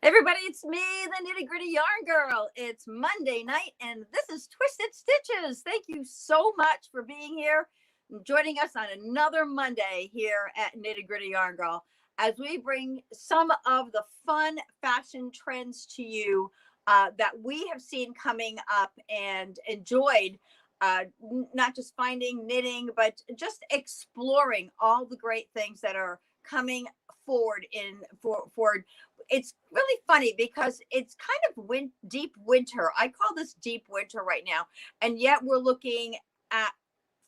Everybody, it's me, the Nitty Gritty Yarn Girl. It's Monday night, and this is Twisted Stitches. Thank you so much for being here and joining us on another Monday here at Nitty Gritty Yarn Girl as we bring some of the fun fashion trends to you that we have seen coming up and enjoyed. Not just finding knitting, but just exploring all the great things that are coming forward forward. It's really funny because it's kind of deep winter. I call this deep winter right now, and yet we're looking at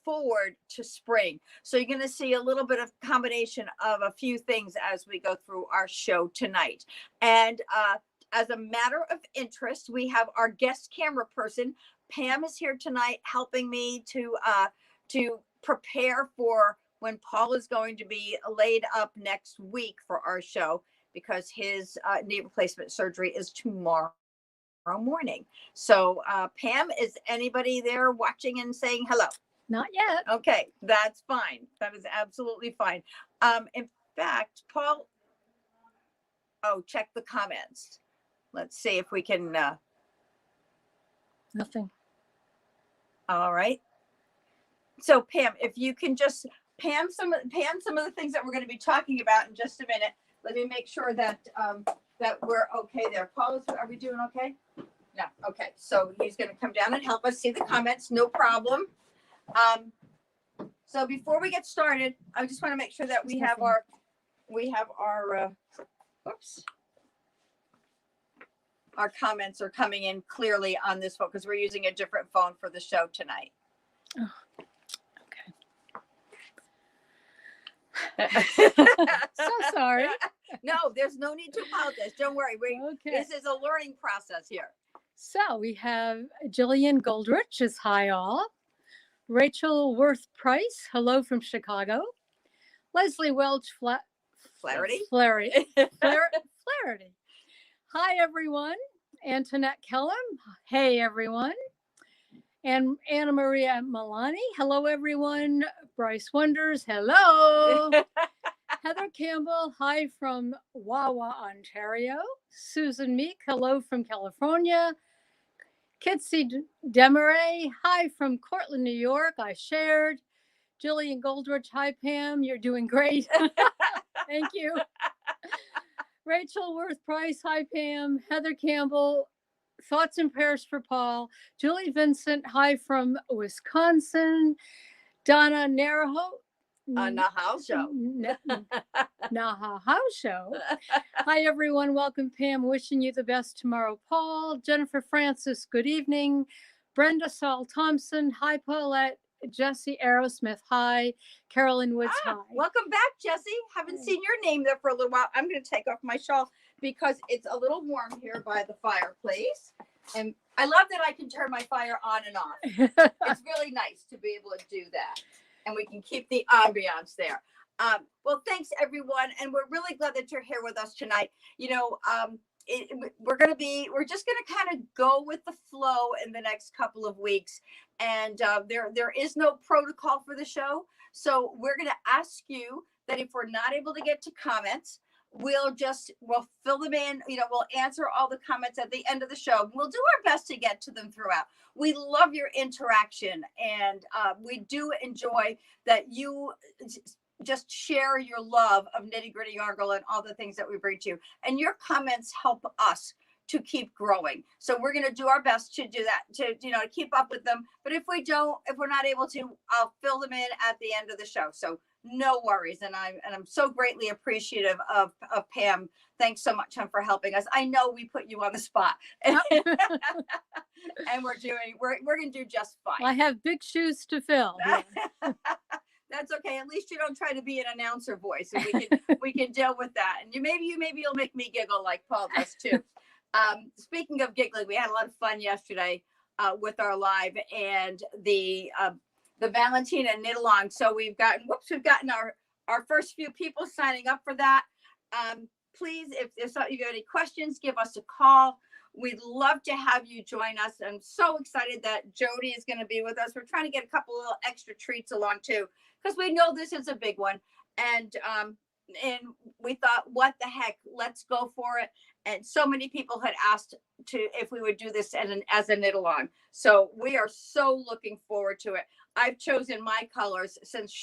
forward to spring. So you're going to see a little bit of combination of a few things as we go through our show tonight. And as a matter of interest, we have our guest camera person. Pam is here tonight helping me to prepare for when Paul is going to be laid up next week for our show, because his knee replacement surgery is tomorrow morning. So Pam, is anybody there watching and saying hello? Not yet. Okay, that's fine. That is absolutely fine. In fact, Paul, check the comments. Let's see if we can. Nothing. All right. So Pam, if you can just some of the things that we're going to be talking about in just a minute. Let me make sure that that we're okay there. Paul, are we doing okay? No. Okay. So he's going to come down and help us see the comments. No problem. So before we get started, I just want to make sure that we have our oops. Our comments are coming in clearly on this phone because we're using a different phone for the show tonight. Oh, okay. So sorry. No, there's no need to apologize. Don't worry. Okay. This is a learning process here. So we have Jillian Goldrich is hi all. Rachel Worth Price, hello from Chicago. Leslie Welch Flaherty. Flaherty. Hi everyone. Antoinette Kellum, hey everyone. And Anna Maria Milani, hello everyone. Bryce Wonders, hello. Heather Campbell, hi from Wawa, Ontario. Susan Meek, hello from California. Kitsy Demaray, hi from Cortland, New York. I shared. Jillian Goldrich, hi Pam, you're doing great. Thank you. Rachel Worth Price, hi Pam. Heather Campbell, thoughts and prayers for Paul. Julie Vincent, hi from Wisconsin. Donna Naraho. Nahal Show. Nahal Show. Hi everyone, welcome Pam. Wishing you the best tomorrow, Paul. Jennifer Francis, good evening. Brenda Saul Thompson, hi Paulette. Jesse Aerosmith, hi. Carolyn Woods, hi. Welcome back, Jesse. Haven't seen your name there for a little while. I'm going to take off my shawl because it's a little warm here by the fireplace. And I love that I can turn my fire on and off. It's really nice to be able to do that. And we can keep the ambiance there. Well, thanks everyone. And we're really glad that you're here with us tonight. You know, we're just going to kind of go with the flow in the next couple of weeks. And there is no protocol for the show. So we're going to ask you that if we're not able to get to comments, we'll fill them in. You know, we'll answer all the comments at the end of the show. We'll do our best to get to them throughout. We love your interaction, and we do enjoy that you just share your love of Nitty Gritty Yarn Girl and all the things that we bring to you. And your comments help us to keep growing. So we're going to do our best to do that, to keep up with them. But if we're not able to, I'll fill them in at the end of the show. So no worries. And I'm so greatly appreciative of Pam. Thanks so much, Pam, for helping us. I know we put you on the spot. And we're going to do just fine. I have big shoes to fill. That's okay. At least you don't try to be an announcer voice, and we can deal with that. And maybe you'll make me giggle like Paul does too. Speaking of giggling, we had a lot of fun yesterday with our live and the Valentina knit along. So we've gotten our first few people signing up for that. Please, if you have any questions, give us a call. We'd love to have you join us. I'm so excited that Jody is going to be with us. We're trying to get a couple little extra treats along too, because we know this is a big one. And and we thought, what the heck, let's go for it. And so many people had asked if we would do this as a knit along. So we are so looking forward to it. I've chosen my colors since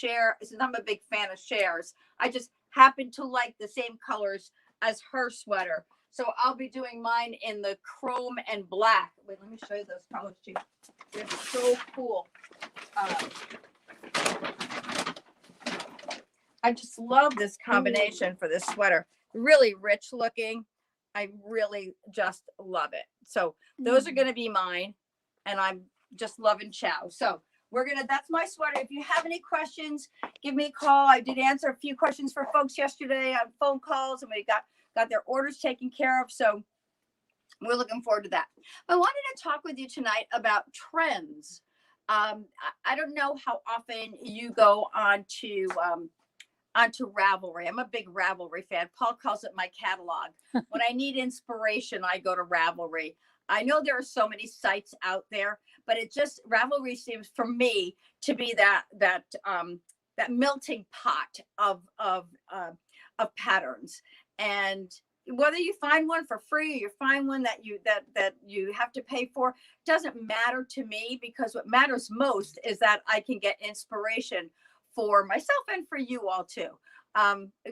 I'm a big fan of Cher's. I just happen to like the same colors as her sweater. So I'll be doing mine in the chrome and black. Wait, let me show you those colors too. They're so cool. I just love this combination for this sweater. Really rich looking. I really just love it. So those are going to be mine, and I'm just loving Chow. So that's my sweater. If you have any questions, give me a call. I did answer a few questions for folks yesterday on phone calls, and we got their orders taken care of. So we're looking forward to that. I wanted to talk with you tonight about trends. I don't know how often you go onto Ravelry. I'm a big Ravelry fan. Paul calls it my catalog. When I need inspiration, I go to Ravelry. I know there are so many sites out there, but Ravelry seems for me to be that melting pot of patterns. And whether you find one for free or you find one that you have to pay for, doesn't matter to me, because what matters most is that I can get inspiration for myself and for you all too.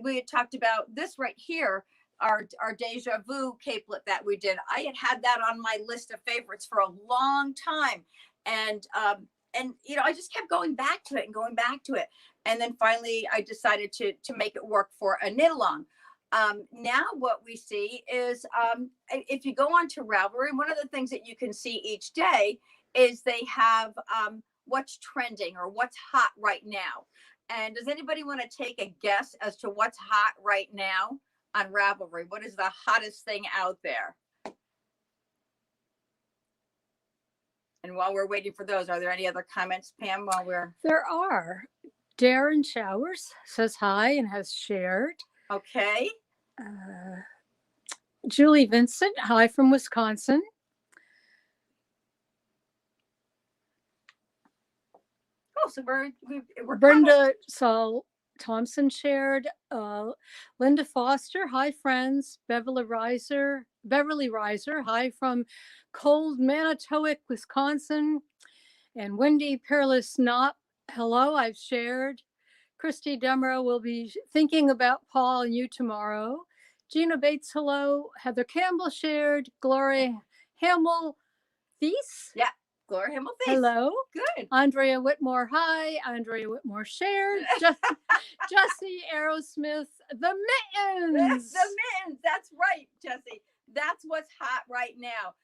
We had talked about this right here, our Deja Vu capelet that we did. I had that on my list of favorites for a long time, and I just kept going back to it, and then finally I decided to make it work for a knit along. Now what we see is, if you go onto Ravelry, one of the things that you can see each day is they have what's trending or what's hot right now. And does anybody want to take a guess as to what's hot right now on Ravelry? What is the hottest thing out there? And while we're waiting for those, are there any other comments, Pam, while we're... There are. Darren Showers says hi and has shared. Okay. Julie Vincent, hi from Wisconsin. Oh, so we're Brenda Saul Thompson shared. Linda Foster, hi friends. Beverly Reiser, hi from cold Manitowoc, Wisconsin. And Wendy Peerless Knop, hello, I've shared. Christy Demero will be thinking about Paul and you tomorrow. Gina Bates, hello. Heather Campbell shared. Gloria Hamill Thies. Yeah, Gloria Hamill Thies. Hello. Good. Andrea Whitmore, hi. Andrea Whitmore shared. Jessie Aerosmith, the mittens. The mittens. That's right, Jessie. That's what's hot right now.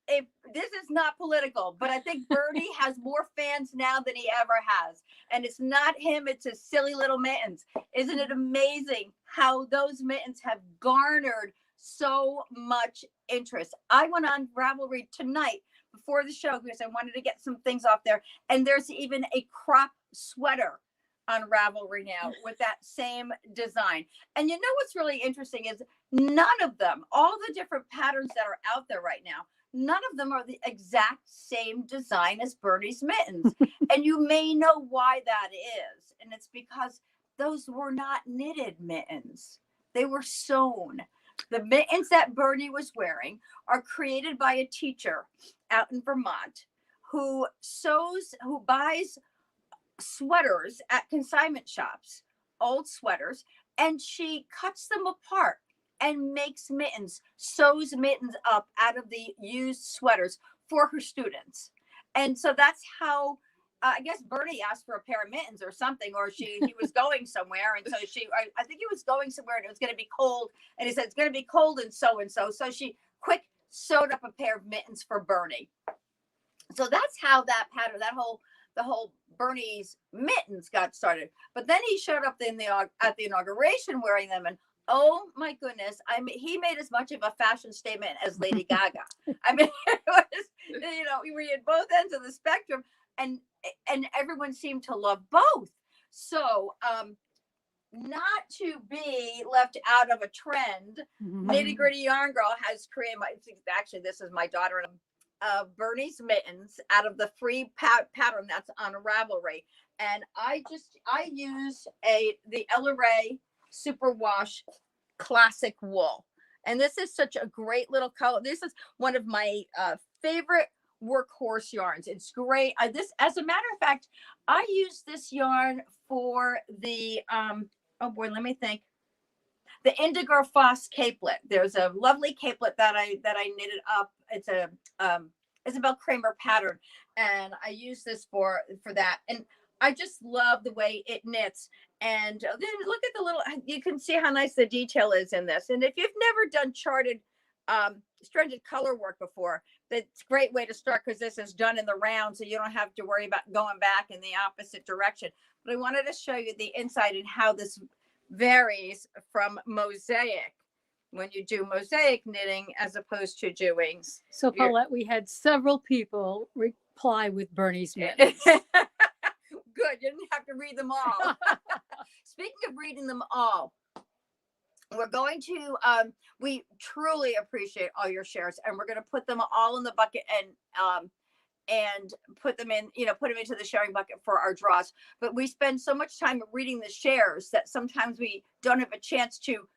If this is not political, but I think Bernie has more fans now than he ever has. And it's not him, it's his silly little mittens. Isn't it amazing how those mittens have garnered so much interest? I went on Ravelry tonight before the show because I wanted to get some things off there. And there's even a crop sweater on Ravelry now with that same design. And you know what's really interesting is none of them, all the different patterns that are out there right now, none of them are the exact same design as Bernie's mittens. And you may know why that is. And it's because those were not knitted mittens. They were sewn. The mittens that Bernie was wearing are created by a teacher out in Vermont who buys sweaters at consignment shops, old sweaters, and she cuts them apart and makes mittens, sews mittens up out of the used sweaters for her students. And so that's how, I guess Bernie asked for a pair of mittens or something, or he was going somewhere. And so I think he was going somewhere and it was going to be cold. And he said, it's going to be cold and so. So she quick sewed up a pair of mittens for Bernie. So that's how that pattern, the whole Bernie's mittens got started. But then he showed up at the inauguration wearing them, and oh my goodness, he made as much of a fashion statement as Lady Gaga. I mean, it was, we had both ends of the spectrum, and everyone seemed to love both. So not to be left out of a trend, Nitty Gritty Yarn Girl has created actually this is my daughter and Bernie's mittens out of the free pattern that's on Ravelry. And I use the Ella Ray Superwash Classic Wool. And this is such a great little color. This is one of my favorite workhorse yarns. It's great. As a matter of fact, I use this yarn for the, oh boy, let me think. The Indigo Foss capelet. There's a lovely capelet that I knitted up. It's a Isabel Kramer pattern, and I use this for that. And I just love the way it knits. And then look at the little, you can see how nice the detail is in this. And if you've never done charted stranded color work before, that's a great way to start, because this is done in the round, so you don't have to worry about going back in the opposite direction. But I wanted to show you the inside and how this varies from mosaic when you do mosaic knitting as opposed to doing. So Paulette, we had several people reply with Bernie's mittens. Good, you didn't have to read them all. Speaking of reading them all, we're going to we truly appreciate all your shares, and we're going to put them all in the bucket and put them in, put them into the sharing bucket for our draws. But we spend so much time reading the shares that sometimes we don't have a chance to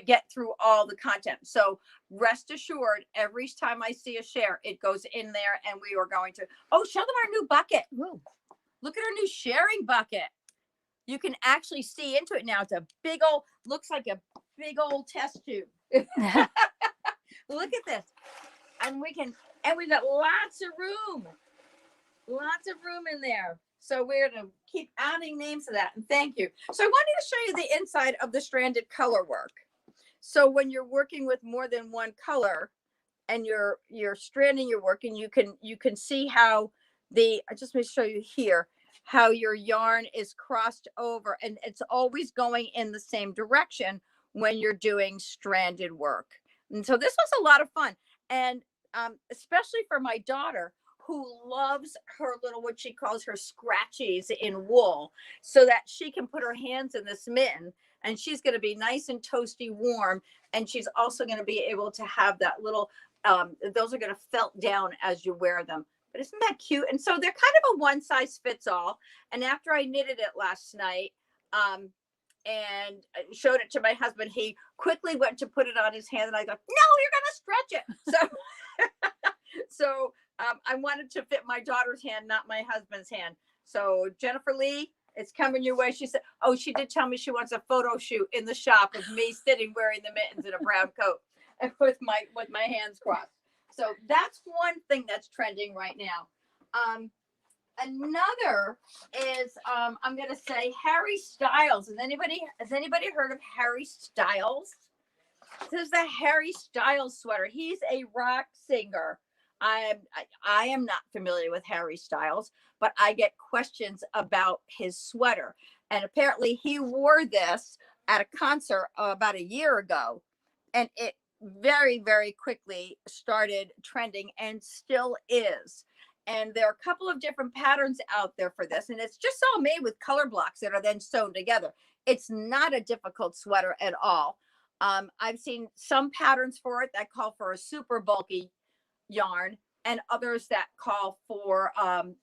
get through all the content. So rest assured, every time I see a share, it goes in there, and we are going to, show them our new bucket. Ooh. Look at our new sharing bucket. You can actually see into it now. It's a big old, looks like a big old test tube. Look at this. And we've got lots of room in there. So we're going to keep adding names to that. And thank you. So I wanted to show you the inside of the stranded color work. So when you're working with more than one color and you're stranding your work, and you can see how I just want to show you here how your yarn is crossed over, and it's always going in the same direction when you're doing stranded work. And so this was a lot of fun. And especially for my daughter, who loves her little, what she calls her scratchies in wool, so that she can put her hands in this mitten, and she's going to be nice and toasty warm. And she's also going to be able to have that little, those are going to felt down as you wear them. But isn't that cute? And so they're kind of a one size fits all. And after I knitted it last night and showed it to my husband, he quickly went to put it on his hand. And I go, no, you're going to stretch it. So I wanted to fit my daughter's hand, not my husband's hand. So Jennifer Lee, it's coming your way. She said, she did tell me she wants a photo shoot in the shop of me sitting wearing the mittens in a brown coat and with my hands crossed. So that's one thing that's trending right now. Another is, I'm going to say Harry Styles. Has anybody heard of Harry Styles? This is the Harry Styles sweater. He's a rock singer. I am not familiar with Harry Styles, but I get questions about his sweater. And apparently he wore this at a concert about a year ago, and it very, very quickly started trending and still is. And there are a couple of different patterns out there for this, and it's just all made with color blocks that are then sewn together. It's not a difficult sweater at all. I've seen some patterns for it that call for a super bulky yarn, and others that call for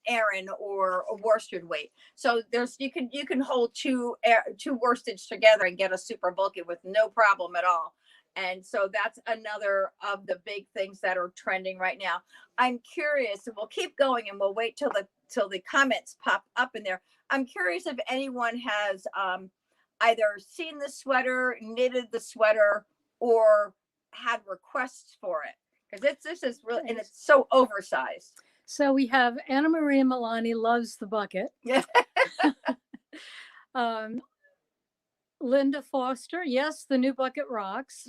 Aran or a worsted weight. So you can hold two worsteds together and get a super bulky with no problem at all. And so that's another of the big things that are trending right now. I'm curious, and we'll keep going, and we'll wait till the comments pop up in there. I'm curious if anyone has either seen the sweater, knitted the sweater, or had requests for it, because this is really, and it's so oversized. So we have Anna Maria Milani loves the bucket. Yeah. Linda Foster, yes, the new bucket rocks.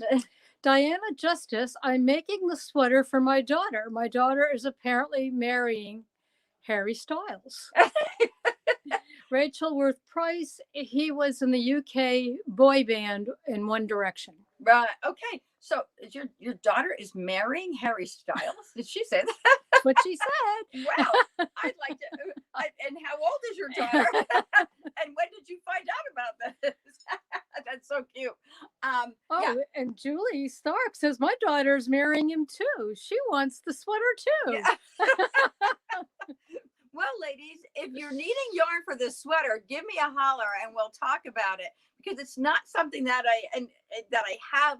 Diana Justice, I'm making the sweater for my daughter. My daughter is apparently marrying Harry Styles. Rachel Worth Price, he was in the UK boy band in One Direction. Right. Okay. So your daughter is marrying Harry Styles? Did she say that? That's what she said. Wow. I'd like to. And how old is your daughter? And when did you find out about this? That's so cute. Yeah. And Julie Stark says, my daughter's marrying him too. She wants the sweater too. Yeah. Well, ladies, if if you're needing yarn for this sweater, give me a holler and we'll talk about it, because it's not something that I have,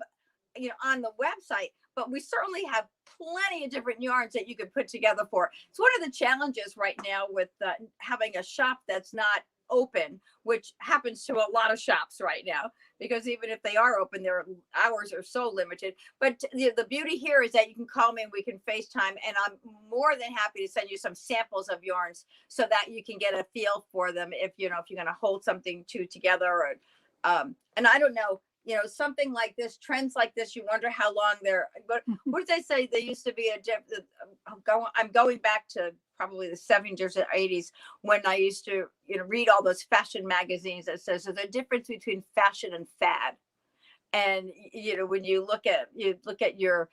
on the website, but we certainly have plenty of different yarns that you could put together for. It's one of the challenges right now with having a shop that's not open, which happens to a lot of shops right now, because even if they are open, their hours are so limited. But the beauty here is that you can call me and we can FaceTime, and I'm more than happy to send you some samples of yarns so that you can get a feel for them if you're going to hold something together. Or and I don't know, something like this, trends like this, you wonder how long they're, but what did they say? They used to be I'm going back to probably the 70s or 80s when I used to, read all those fashion magazines that says there's a difference between fashion and fad. And, when you look at your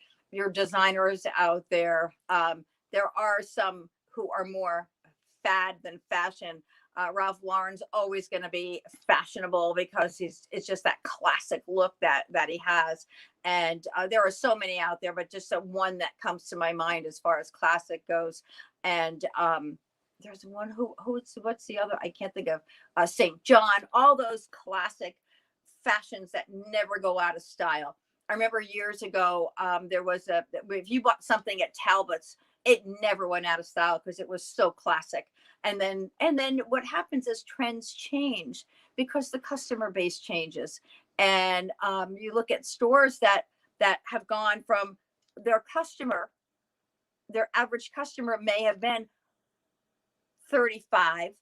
designers out there, there are some who are more fad than fashion. Ralph Lauren's always going to be fashionable because it's just that classic look that he has. And there are so many out there, but just one that comes to my mind as far as classic goes. And there's one what's the other? I can't think of. St. John, all those classic fashions that never go out of style. I remember years ago, there was if you bought something at Talbot's, it never went out of style because it was so classic. And then what happens is trends change because the customer base changes. And you look at stores that have gone from their average customer may have been 35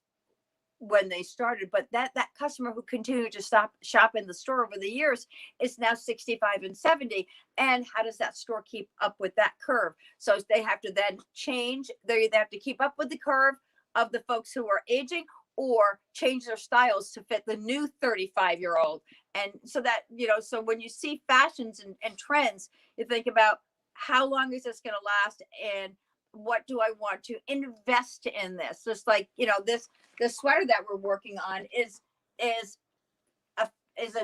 when they started, but that customer who continued to shop in the store over the years is now 65 and 70. And how does that store keep up with that curve? So they have to then change. They either have to keep up with the curve of the folks who are aging, or change their styles to fit the new 35-year-old. And so that, so when you see fashions and trends, you think about how long is this going to last, and what do I want to invest in this? Just like, this sweater that we're working on is a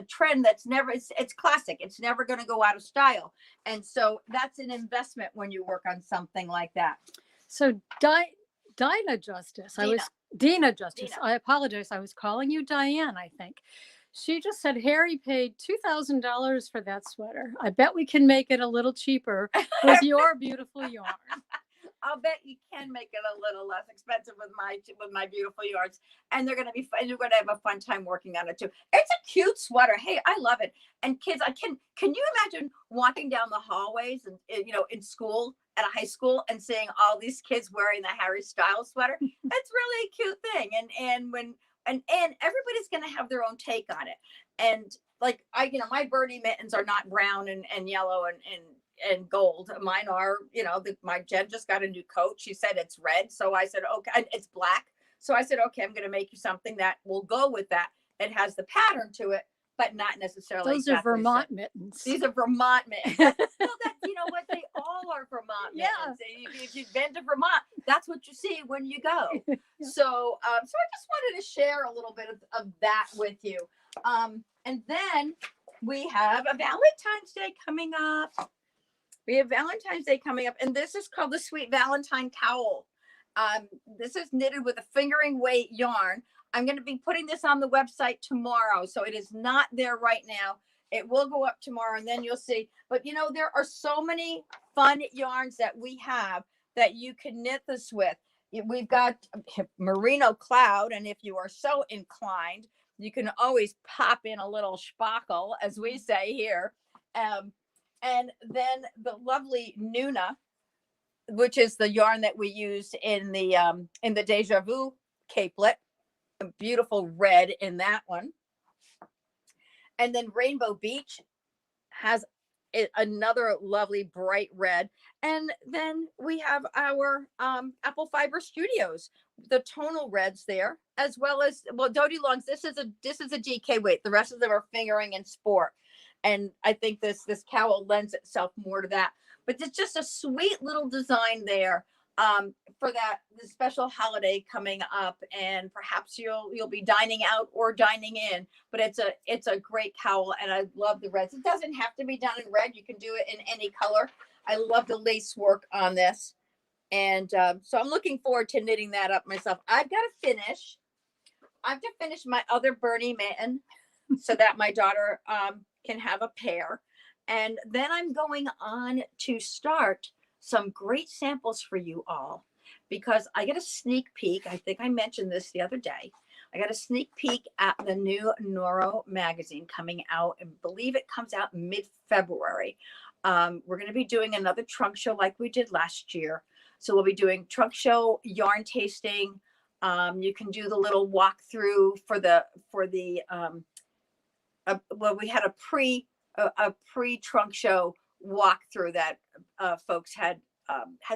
trend that's never, it's classic. It's never going to go out of style. And so that's an investment when you work on something like that. So Dina Justice. Dina Justice. I apologize. I was calling you Diane, I think. She just said Harry paid $2,000 for that sweater. I bet we can make it a little cheaper with your beautiful yarn. I'll bet you can make it a little less expensive with my beautiful yarns, and they're going to be fun. You're going to have a fun time working on it too. It's a cute sweater. Hey, I love it. And kids, can you imagine walking down the hallways and in school at a high school and seeing all these kids wearing the Harry Styles sweater? That's really a cute thing. And everybody's going to have their own take on it. And like my Bernie mittens are not brown and yellow and gold. Mine are, my Jen just got a new coat. She said it's red. So I said, okay, it's black. So I said, okay, I'm going to make you something that will go with that. It has the pattern to it, but not necessarily. Those are Vermont mittens. These are Vermont mittens. Well, you know what? They all are Vermont mittens. Yeah. If you've been to Vermont, that's what you see when you go. Yeah. So I just wanted to share a little bit of that with you. And then we have a Valentine's Day coming up. And this is called the Sweet Valentine Cowl. This is knitted with a fingering weight yarn. I'm going to be putting this on the website tomorrow, so it is not there right now. It will go up tomorrow, and then you'll see. But there are so many fun yarns that we have that you can knit this with. We've got Merino Cloud, and if you are so inclined, you can always pop in a little sparkle, as we say here. And then the lovely Nuna, which is the yarn that we used in the Deja Vu capelet. A beautiful red in that one. And then Rainbow Beach has another lovely bright red. And then we have our Apple Fiber Studios, the tonal reds there, as well as, Dodie Longs. This is a DK weight. The rest of them are fingering and sport. And I think this cowl lends itself more to that. But it's just a sweet little design there for the special holiday coming up. And perhaps you'll be dining out or dining in. But it's a great cowl, and I love the reds. It doesn't have to be done in red. You can do it in any color. I love the lace work on this. And so I'm looking forward to knitting that up myself. I have to finish my other Bernie mitten so that my daughter can have a pair. And then I'm going on to start some great samples for you all, because I get a sneak peek. I think I mentioned this the other day. I got a sneak peek at the new Noro magazine coming out. I believe it comes out mid-February. We're going to be doing another trunk show like we did last year. So we'll be doing trunk show, yarn tasting. You can do the little walkthrough for the well, we had a pre trunk show walkthrough that folks had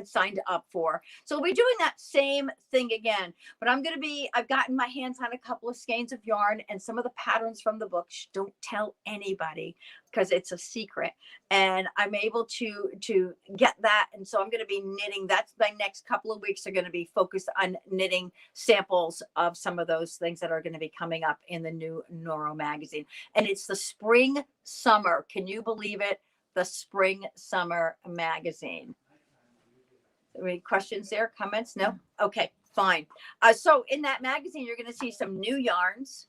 signed up for. So we'll be doing that same thing again. But I've gotten my hands on a couple of skeins of yarn and some of the patterns from the book. Don't tell anybody because it's a secret. And I'm able to get that. And so I'm going to be knitting. That's my next couple of weeks are going to be focused on knitting samples of some of those things that are going to be coming up in the new Noro magazine. And it's the spring summer. Can you believe it? The spring summer magazine. Any questions there? Comments? No? Okay, fine. So in that magazine, you're going to see some new yarns,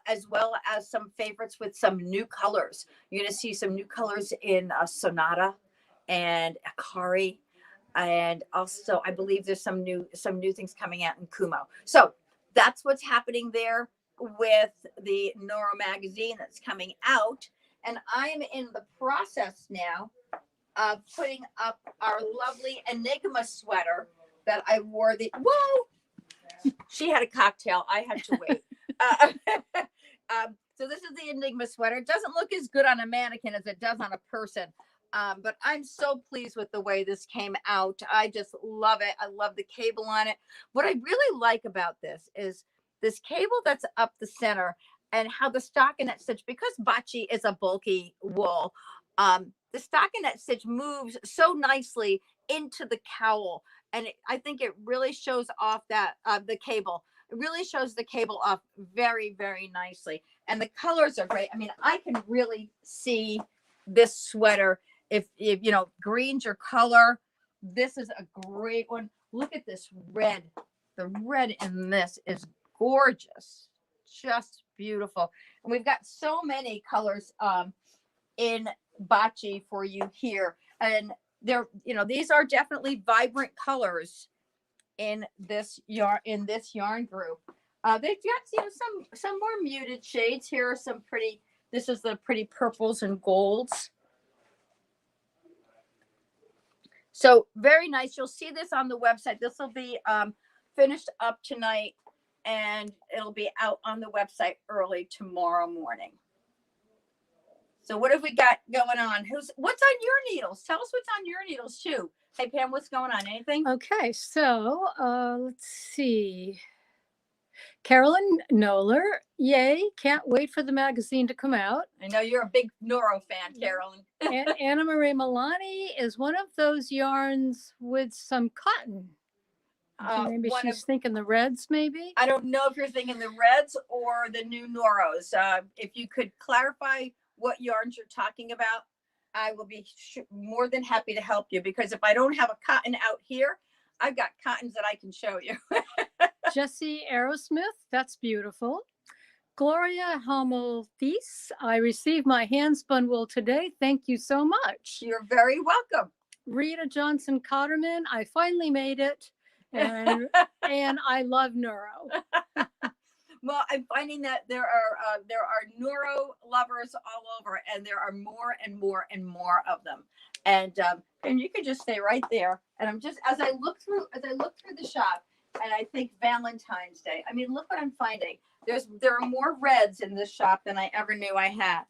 as well as some favorites with some new colors. You're going to see some new colors in Sonata and Akari, and also I believe there's some new things coming out in Kumo. So that's what's happening there with the Noro magazine that's coming out, and I am in the process now of putting up our lovely Enigma sweater that I wore whoa, she had a cocktail. I had to wait. So this is the Enigma sweater. It doesn't look as good on a mannequin as it does on a person. But I'm so pleased with the way this came out. I just love it. I love the cable on it. What I really like about this is this cable that's up the center and how the stockinette stitch, because Bachi is a bulky wool, the stockinette stitch moves so nicely into the cowl. And I think it really shows off that the cable. It really shows the cable off very, very nicely. And the colors are great. I mean, I can really see this sweater. If you know, green's your color, this is a great one. Look at this red. The red in this is gorgeous. Just beautiful. And we've got so many colors in Bachi for you here. And they're, you know, these are definitely vibrant colors in this yarn group. They've got, you know, some more muted shades. Here are some pretty, this is the pretty purples and golds. So very nice. You'll see this on the website. This will be finished up tonight, and it'll be out on the website early tomorrow morning. So what have we got going on? What's on your needles? Tell us what's on your needles too. Hey Pam, what's going on? Anything? Okay, so let's see. Carolyn Noller, yay, can't wait for the magazine to come out. I know you're a big Noro fan, Carolyn. And Anna Marie Milani is one of those yarns with some cotton. Maybe she's thinking the reds, maybe? I don't know if you're thinking the reds or the new Noros. If you could clarify what yarns you're talking about, I will be more than happy to help you, because if I don't have a cotton out here, I've got cottons that I can show you. Jesse Aerosmith, that's beautiful. Gloria Homelthis, I received my hand-spun wool today. Thank you so much. You're very welcome. Rita Johnson Cotterman, I finally made it. And I love Noro. Well, I'm finding that there are Noro lovers all over, and there are more and more and more of them. And you can just stay right there. And I'm just, as I look through the shop, and I think Valentine's Day. I mean, look what I'm finding. There are more reds in this shop than I ever knew I had.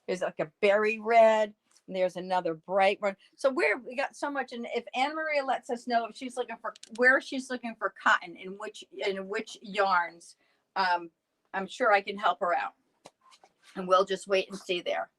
There's like a berry red. And there's another bright one. So we got so much. And if Anna Maria lets us know if she's looking for where she's looking for cotton in which yarns, I'm sure I can help her out. And we'll just wait and see there.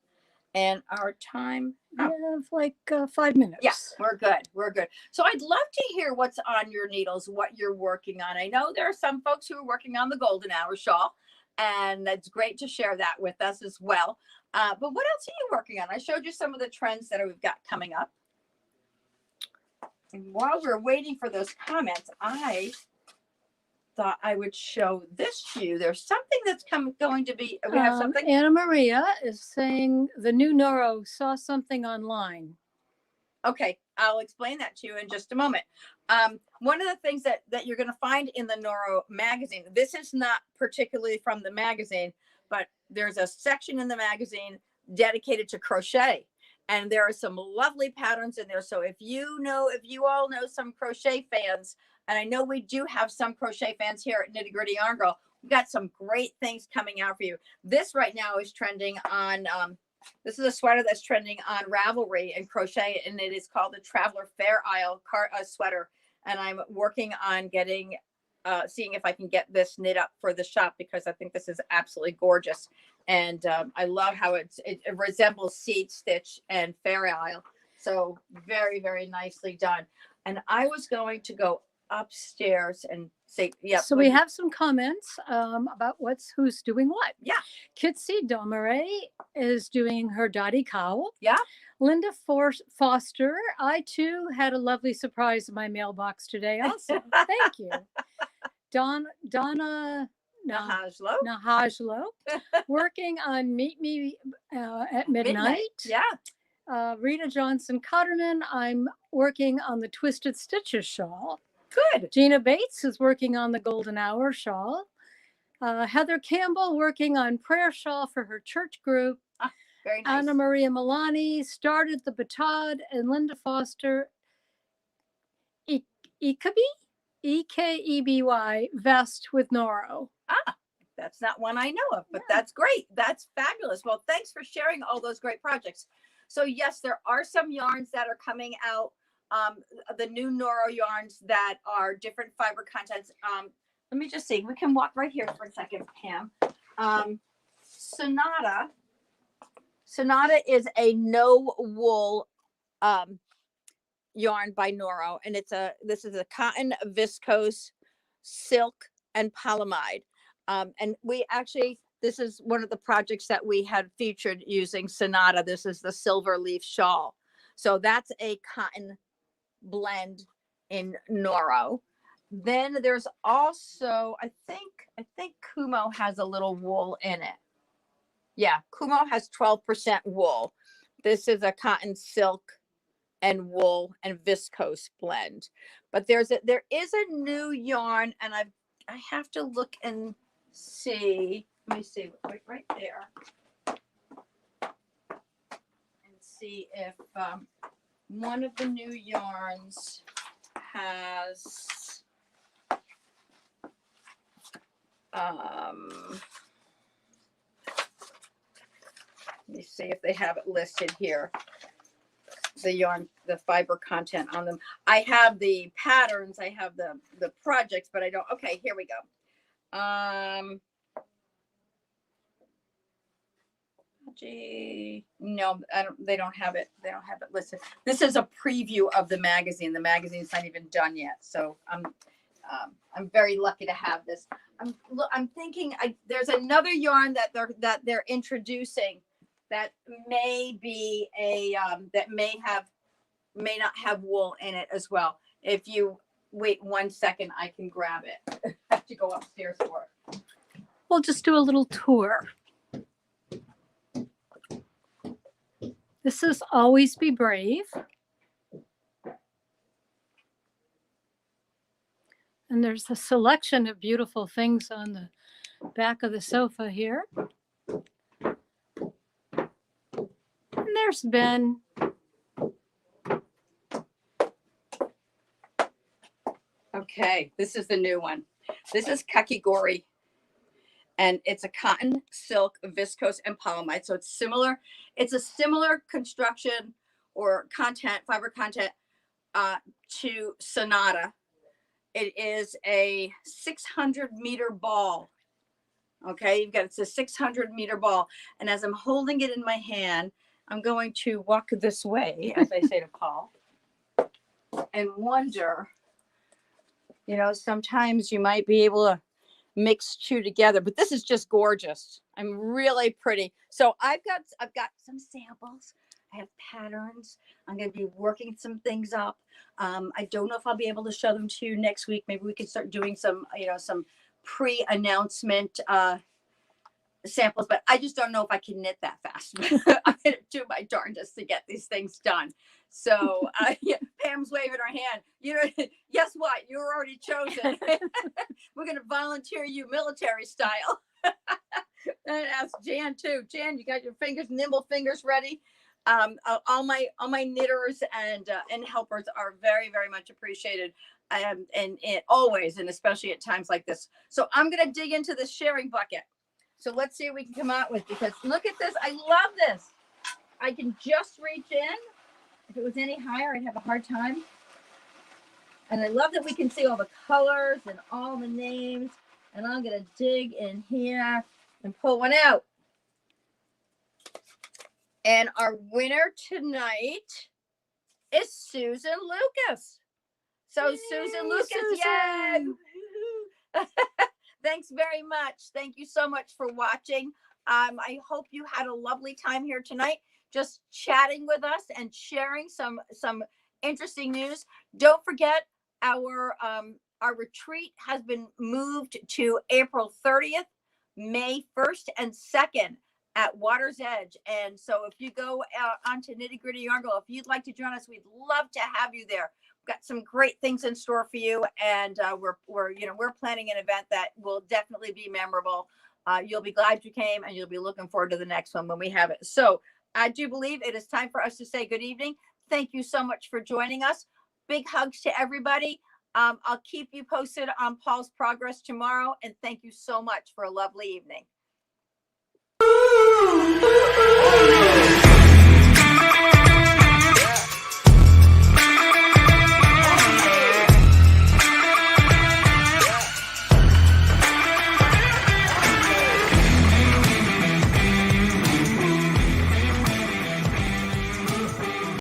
And our time, we have like 5 minutes. Yes, we're good. We're good. So I'd love to hear what's on your needles, what you're working on. I know there are some folks who are working on the golden hour shawl, and that's great to share that with us as well. But what else are you working on? I showed you some of the trends that we've got coming up. while we're waiting for those comments, I thought I would show this to you. There's something that's going to be, we have something. Anna Maria is saying the new Noro saw something online. Okay, I'll explain that to you in just a moment. One of the things that you're going to find in the Noro magazine, this is not particularly from the magazine, but there's a section in the magazine dedicated to crochet. And there are some lovely patterns in there. So if you all know some crochet fans, and I know we do have some crochet fans here at Nitty Gritty Yarn Girl, we've got some great things coming out for you. This right now is trending on, this is a sweater that's trending on Ravelry and crochet, and it is called the Traveler Fair Isle sweater. And I'm working on getting, seeing if I can get this knit up for the shop, because I think this is absolutely gorgeous. And I love how it resembles Seed Stitch and Fair Isle. So very, very nicely done. And I was going to go upstairs and say, yeah. So we have some comments about who's doing what. Yeah. Kitsy Domare is doing her Dottie cowl. Yeah. Linda Foster, I too had a lovely surprise in my mailbox today also. Thank you. Donna Nahajlo working on Meet Me at Midnight. Yeah. Rita Johnson Cotterman, I'm working on the Twisted Stitches shawl. Good. Gina Bates is working on the Golden Hour shawl. Heather Campbell working on prayer shawl for her church group. Very nice. Anna Maria Milani started the batad, and Linda Foster EKEBY vest with Noro. That's not one I know of, but that's great. That's fabulous. Well, thanks for sharing all those great projects. So yes, there are some yarns that are coming out. The new Noro yarns that are different fiber contents. Let me just see. We can walk right here for a second, Pam. Sonata is a no wool yarn by Noro, and this is a cotton, viscose, silk, and polyamide. And this is one of the projects that we had featured using Sonata. This is the silver leaf shawl. So that's a cotton blend in Noro. Then there's also, I think Kumo has a little wool in it. Yeah, Kumo has 12% wool. This is a cotton, silk, and wool and viscose blend. But there is a new yarn, and I have to look and see. Let me see right there, and see if one of the new yarns has let me see if they have it listed here. The yarn, the fiber content on them. I have the patterns, I have the projects, but I don't. Okay, here we go. No, they don't have it. They don't have it listed. This is a preview of the magazine. The magazine's not even done yet, so I'm very lucky to have this. I'm thinking there's another yarn that they're introducing that may be that may not have wool in it as well. If you wait 1 second, I can grab it. I have to go upstairs for it. We'll just do a little tour. This is Always Be Brave. And there's a selection of beautiful things on the back of the sofa here. And there's Ben. Okay, this is the new one. This is Kakigori. And it's a cotton, silk, viscose, and polyamide. So it's similar. It's a similar construction or content, fiber content to Sonata. It is a 600-meter ball. Okay, it's a 600-meter ball. And as I'm holding it in my hand, I'm going to walk this way, as I say to Paul, and wonder, sometimes you might be able to mix two together, but this is just gorgeous. I'm really pretty. So I've got some samples. I have patterns. I'm going to be working some things up. I don't know if I'll be able to show them to you next week. Maybe we can start doing some, some pre-announcement samples, but I just don't know if I can knit that fast. I'm going to do my darndest to get these things done. So yeah, Pam's waving her hand. Guess what? You were already chosen. We're going to volunteer you military style. And ask Jan too. Jan, you got your nimble fingers ready? All my knitters and helpers are very, very much appreciated. And always, and especially at times like this. So I'm going to dig into this sharing bucket. So let's see what we can come out with, because look at this. I love this. I can just reach in. If it was any higher, I'd have a hard time. And I love that we can see all the colors and all the names. And I'm going to dig in here and pull one out. And our winner tonight is Susan Lucas. So yay, Susan Lucas, Susan. Yay! Thanks very much. Thank you so much for watching. I hope you had a lovely time here tonight, just chatting with us and sharing some interesting news. Don't forget, our retreat has been moved to April 30th, May 1st and 2nd at Water's Edge. And so if you go onto Nitty Gritty Yarn Girl, if you'd like to join us, we'd love to have you there. We've got some great things in store for you, and we're planning an event that will definitely be memorable. You'll be glad you came, and you'll be looking forward to the next one when we have it. So I do believe it is time for us to say good evening. Thank you so much for joining us. Big hugs to everybody. I'll keep you posted on Paul's progress tomorrow, and thank you so much for a lovely evening.